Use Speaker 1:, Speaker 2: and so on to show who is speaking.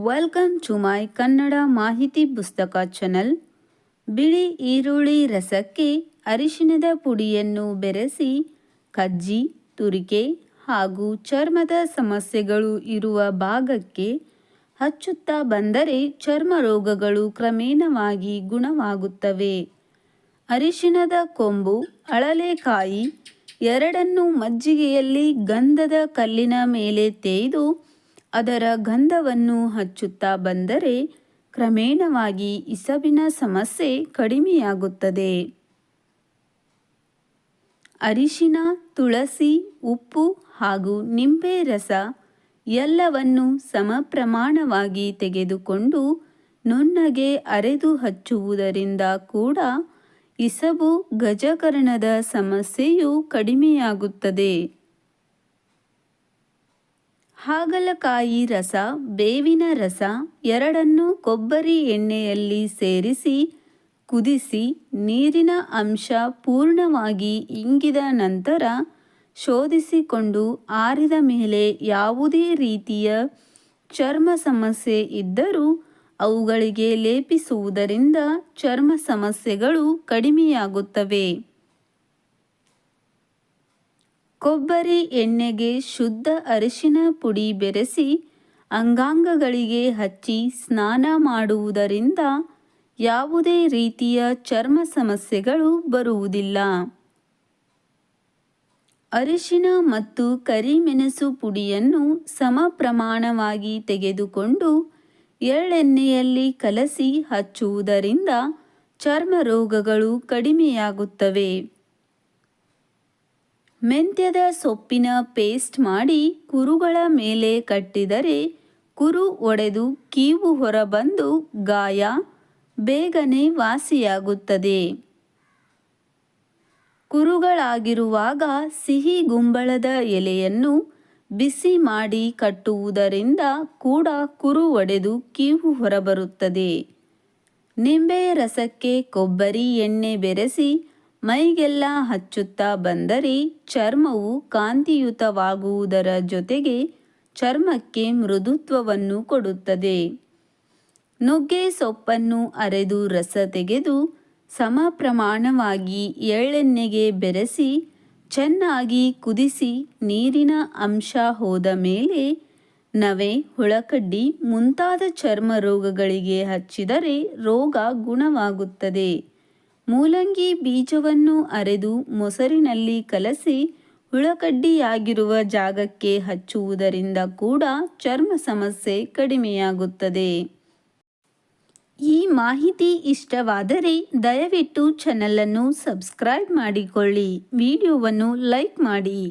Speaker 1: Welcome to my Kannada ಮಾಹಿತಿ ಪುಸ್ತಕ channel. ಬಿಳಿ ಈರುಳ್ಳಿ ರಸಕ್ಕೆ ಅರಿಶಿಣದ ಪುಡಿಯನ್ನು ಬೆರೆಸಿ ಕಜ್ಜಿ, ತುರಿಕೆ ಹಾಗೂ ಚರ್ಮದ ಸಮಸ್ಯೆಗಳು ಇರುವ ಭಾಗಕ್ಕೆ ಹಚ್ಚುತ್ತಾ ಬಂದರೆ ಚರ್ಮ ರೋಗಗಳು ಕ್ರಮೇಣವಾಗಿ ಗುಣವಾಗುತ್ತವೆ. ಅರಿಶಿಣದ ಕೊಂಬು, ಅಳಲೆಕಾಯಿ ಎರಡನ್ನೂ ಮಜ್ಜಿಗೆಯಲ್ಲಿ ಗಂಧದ ಕಲ್ಲಿನ ಮೇಲೆ ತೇಯ್ದು ಅದರ ಗಂಧವನ್ನು ಹಚ್ಚುತ್ತಾ ಬಂದರೆ ಕ್ರಮೇಣವಾಗಿ ಇಸಬಿನ ಸಮಸ್ಯೆ ಕಡಿಮೆಯಾಗುತ್ತದೆ. ಅರಿಶಿಣ, ತುಳಸಿ, ಉಪ್ಪು ಹಾಗೂ ನಿಂಬೆ ರಸ ಎಲ್ಲವನ್ನು ಸಮ ಪ್ರಮಾಣವಾಗಿ ತೆಗೆದುಕೊಂಡು ನುಣ್ಣಗೆ ಅರೆದು ಹಚ್ಚುವುದರಿಂದ ಕೂಡ ಇಸಬು, ಗಜಕರ್ಣದ ಸಮಸ್ಯೆಯು ಕಡಿಮೆಯಾಗುತ್ತದೆ. ಹಾಗಲಕಾಯಿ ರಸ, ಬೇವಿನ ರಸ ಎರಡನ್ನೂ ಕೊಬ್ಬರಿ ಎಣ್ಣೆಯಲ್ಲಿ ಸೇರಿಸಿ ಕುದಿಸಿ ನೀರಿನ ಅಂಶ ಪೂರ್ಣವಾಗಿ ಇಂಗಿದ ನಂತರ ಶೋಧಿಸಿಕೊಂಡು ಆರಿದ ಮೇಲೆ ಯಾವುದೇ ರೀತಿಯ ಚರ್ಮ ಸಮಸ್ಯೆ ಇದ್ದರೂ ಅವುಗಳಿಗೆ ಲೇಪಿಸುವುದರಿಂದ ಚರ್ಮ ಸಮಸ್ಯೆಗಳು ಕಡಿಮೆಯಾಗುತ್ತವೆ. ಕೊಬ್ಬರಿ ಎಣ್ಣೆಗೆ ಶುದ್ಧ ಅರಿಶಿಣ ಪುಡಿ ಬೆರೆಸಿ ಅಂಗಾಂಗಗಳಿಗೆ ಹಚ್ಚಿ ಸ್ನಾನ ಮಾಡುವುದರಿಂದ ಯಾವುದೇ ರೀತಿಯ ಚರ್ಮ ಸಮಸ್ಯೆಗಳು ಬರುವುದಿಲ್ಲ. ಅರಿಶಿಣ ಮತ್ತು ಕರಿಮೆಣಸು ಪುಡಿಯನ್ನು ಸಮ ಪ್ರಮಾಣವಾಗಿ ತೆಗೆದುಕೊಂಡು ಎಳ್ಳೆಣ್ಣೆಯಲ್ಲಿ ಕಲಸಿ ಹಚ್ಚುವುದರಿಂದ ಚರ್ಮ ರೋಗಗಳು ಕಡಿಮೆಯಾಗುತ್ತವೆ. ಮೆಂತ್ಯದ ಸೊಪ್ಪಿನ ಪೇಸ್ಟ್ ಮಾಡಿ ಕುರುಗಳ ಮೇಲೆ ಕಟ್ಟಿದರೆ ಕುರು ಒಡೆದು ಕೀವು ಹೊರಬಂದು ಗಾಯ ಬೇಗನೆ ವಾಸಿಯಾಗುತ್ತದೆ. ಕುರುಗಳಾಗಿರುವಾಗ ಸಿಹಿ ಗುಂಬಳದ ಎಲೆಯನ್ನು ಬಿಸಿ ಮಾಡಿ ಕಟ್ಟುವುದರಿಂದ ಕೂಡ ಕುರು ಒಡೆದು ಕೀವು ಹೊರಬರುತ್ತದೆ. ನಿಂಬೆಯ ರಸಕ್ಕೆ ಕೊಬ್ಬರಿ ಎಣ್ಣೆ ಬೆರೆಸಿ ಮೈಗೆಲ್ಲ ಹಚ್ಚುತ್ತಾ ಬಂದರೆ ಚರ್ಮವು ಕಾಂತಿಯುತವಾಗುವುದರ ಜೊತೆಗೆ ಚರ್ಮಕ್ಕೆ ಮೃದುತ್ವವನ್ನು ಕೊಡುತ್ತದೆ. ನುಗ್ಗೆ ಸೊಪ್ಪನ್ನು ಅರೆದು ರಸ ತೆಗೆದು ಸಮ ಪ್ರಮಾಣವಾಗಿ ಎಳ್ಳೆಣ್ಣೆಗೆ ಬೆರೆಸಿ ಚೆನ್ನಾಗಿ ಕುದಿಸಿ ನೀರಿನ ಅಂಶ ಹೋದ ಮೇಲೆ ನವೆ, ಹುಳಕಡ್ಡಿ ಮುಂತಾದ ಚರ್ಮ ರೋಗಗಳಿಗೆ ಹಚ್ಚಿದರೆ ರೋಗ ಗುಣವಾಗುತ್ತದೆ. ಮೂಲಂಗಿ ಬೀಜವನ್ನು ಅರೆದು ಮೊಸರಿನಲ್ಲಿ ಕಲಸಿ ಹುಳಕಡ್ಡಿಯಾಗಿರುವ ಜಾಗಕ್ಕೆ ಹಚ್ಚುವುದರಿಂದ ಕೂಡ ಚರ್ಮ ಸಮಸ್ಯೆ ಕಡಿಮೆಯಾಗುತ್ತದೆ. ಈ ಮಾಹಿತಿ ಇಷ್ಟವಾದರೆ ದಯವಿಟ್ಟು ಚಾನಲನ್ನು ಸಬ್ಸ್ಕ್ರೈಬ್ ಮಾಡಿಕೊಳ್ಳಿ, ವಿಡಿಯೋವನ್ನು ಲೈಕ್ ಮಾಡಿ.